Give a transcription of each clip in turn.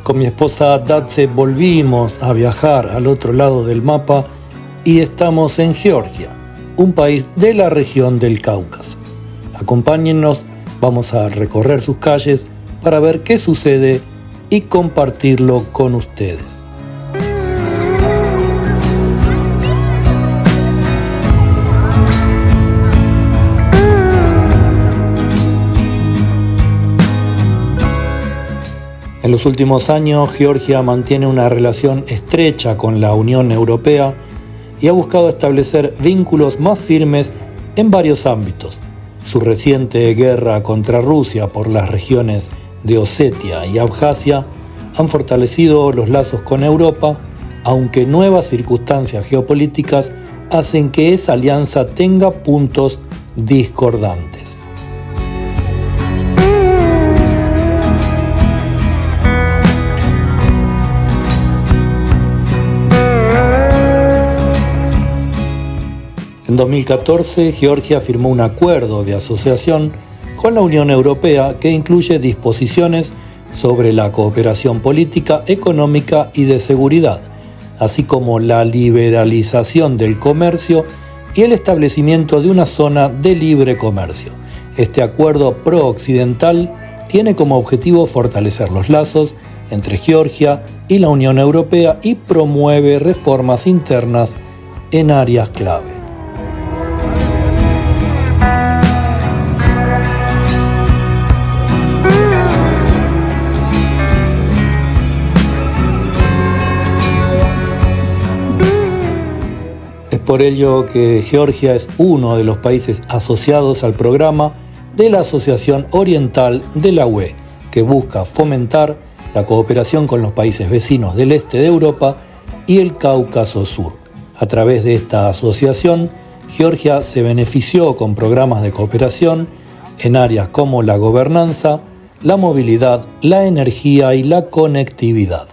Con mi esposa Datse volvimos a viajar al otro lado del mapa y estamos en Georgia, un país de la región del Cáucaso. Acompáñennos, vamos a recorrer sus calles para ver qué sucede y compartirlo con ustedes. En los últimos años, Georgia mantiene una relación estrecha con la Unión Europea y ha buscado establecer vínculos más firmes en varios ámbitos. Su reciente guerra contra Rusia por las regiones de Osetia y Abjasia han fortalecido los lazos con Europa, aunque nuevas circunstancias geopolíticas hacen que esa alianza tenga puntos discordantes. En 2014, Georgia firmó un acuerdo de asociación con la Unión Europea que incluye disposiciones sobre la cooperación política, económica y de seguridad, así como la liberalización del comercio y el establecimiento de una zona de libre comercio. Este acuerdo pro-occidental tiene como objetivo fortalecer los lazos entre Georgia y la Unión Europea y promueve reformas internas en áreas clave. Por ello que Georgia es uno de los países asociados al programa de la Asociación Oriental de la UE, que busca fomentar la cooperación con los países vecinos del este de Europa y el Cáucaso Sur. A través de esta asociación, Georgia se benefició con programas de cooperación en áreas como la gobernanza, la movilidad, la energía y la conectividad.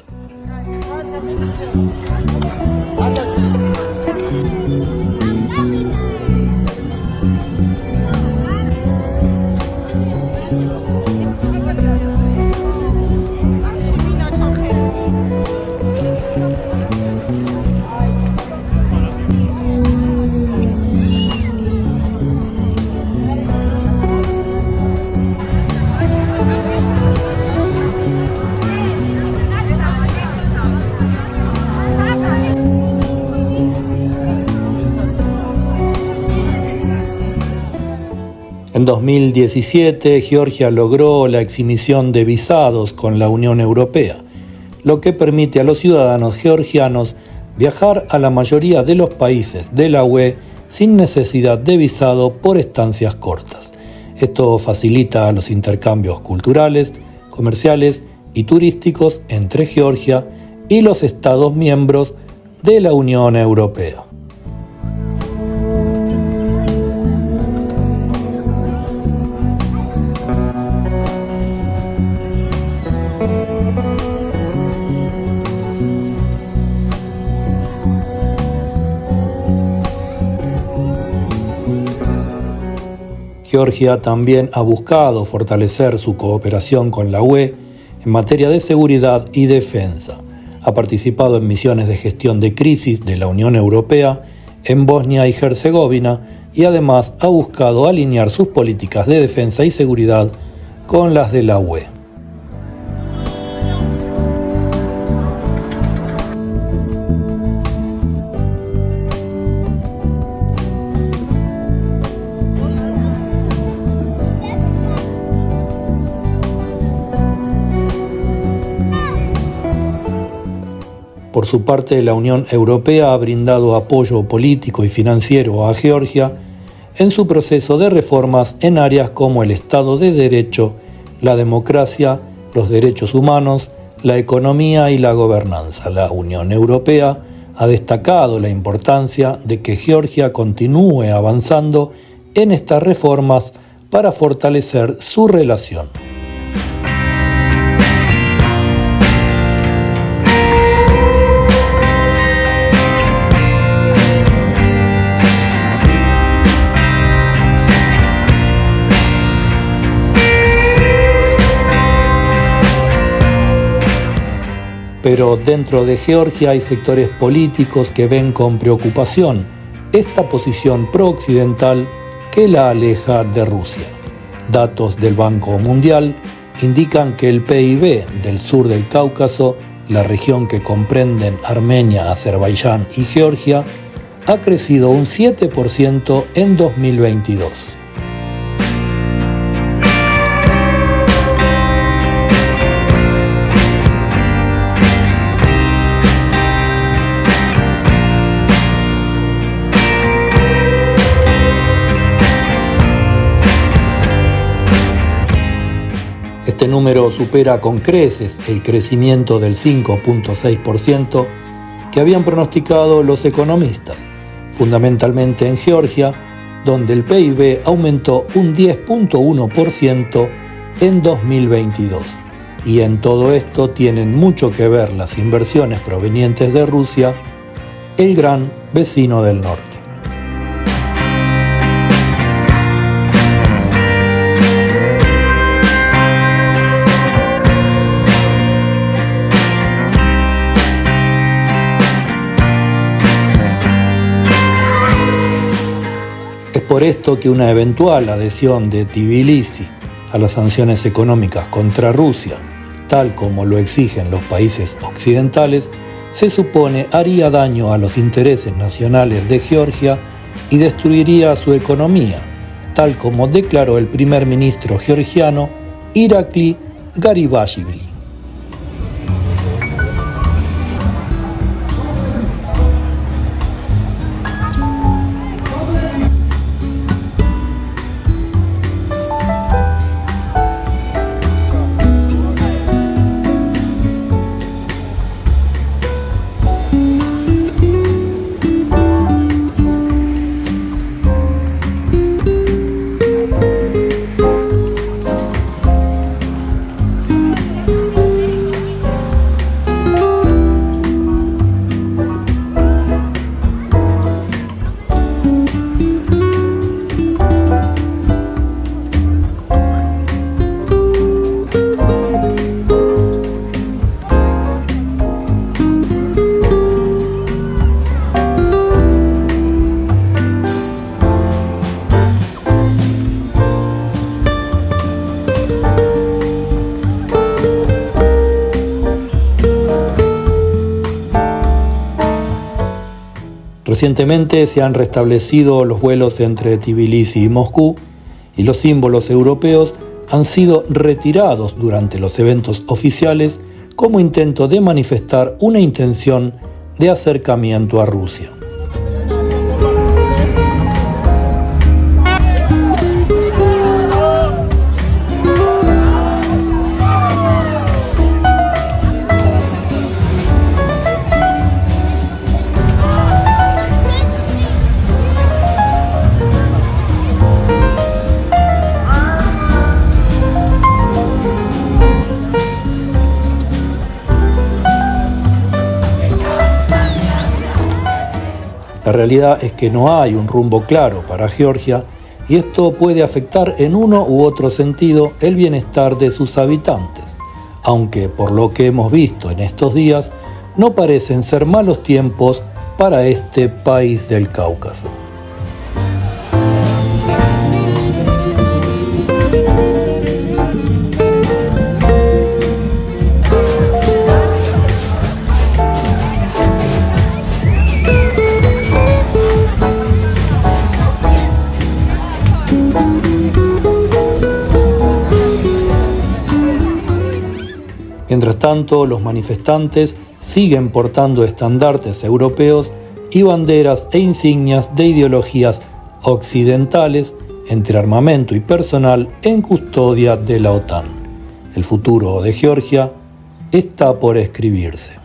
En 2017, Georgia logró la exhibición de visados con la Unión Europea, lo que permite a los ciudadanos georgianos viajar a la mayoría de los países de la UE sin necesidad de visado por estancias cortas. Esto facilita los intercambios culturales, comerciales y turísticos entre Georgia y los Estados miembros de la Unión Europea. Georgia también ha buscado fortalecer su cooperación con la UE en materia de seguridad y defensa. Ha participado en misiones de gestión de crisis de la Unión Europea en Bosnia y Herzegovina y además ha buscado alinear sus políticas de defensa y seguridad con las de la UE. Por su parte, la Unión Europea ha brindado apoyo político y financiero a Georgia en su proceso de reformas en áreas como el Estado de Derecho, la democracia, los derechos humanos, la economía y la gobernanza. La Unión Europea ha destacado la importancia de que Georgia continúe avanzando en estas reformas para fortalecer su relación. Pero dentro de Georgia hay sectores políticos que ven con preocupación esta posición pro-occidental que la aleja de Rusia. Datos del Banco Mundial indican que el PIB del sur del Cáucaso, la región que comprenden Armenia, Azerbaiyán y Georgia, ha crecido un 7% en 2022. Este número supera con creces el crecimiento del 5.6% que habían pronosticado los economistas, fundamentalmente en Georgia, donde el PIB aumentó un 10.1% en 2022. Y en todo esto tienen mucho que ver las inversiones provenientes de Rusia, el gran vecino del norte. Por esto que una eventual adhesión de Tbilisi a las sanciones económicas contra Rusia, tal como lo exigen los países occidentales, se supone haría daño a los intereses nacionales de Georgia y destruiría su economía, tal como declaró el primer ministro georgiano Irakli Garibashvili. Recientemente se han restablecido los vuelos entre Tbilisi y Moscú y los símbolos europeos han sido retirados durante los eventos oficiales como intento de manifestar una intención de acercamiento a Rusia. La realidad es que no hay un rumbo claro para Georgia y esto puede afectar en uno u otro sentido el bienestar de sus habitantes, aunque por lo que hemos visto en estos días no parecen ser malos tiempos para este país del Cáucaso. Mientras tanto, los manifestantes siguen portando estandartes europeos y banderas e insignias de ideologías occidentales entre armamento y personal en custodia de la OTAN. El futuro de Georgia está por escribirse.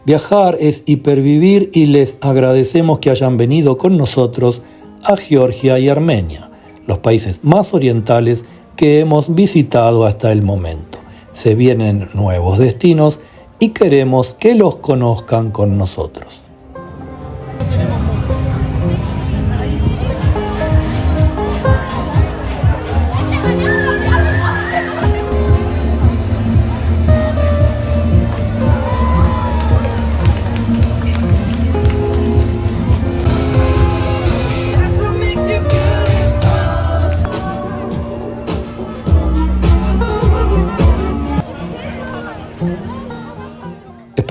Viajar es hipervivir y les agradecemos que hayan venido con nosotros a Georgia y Armenia, los países más orientales que hemos visitado hasta el momento. Se vienen nuevos destinos y queremos que los conozcan con nosotros.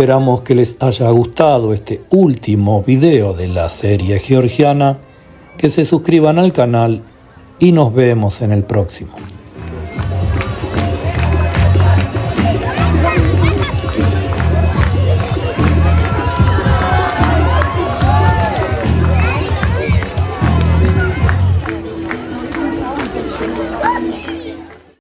Esperamos que les haya gustado este último video de la serie georgiana, que se suscriban al canal y nos vemos en el próximo.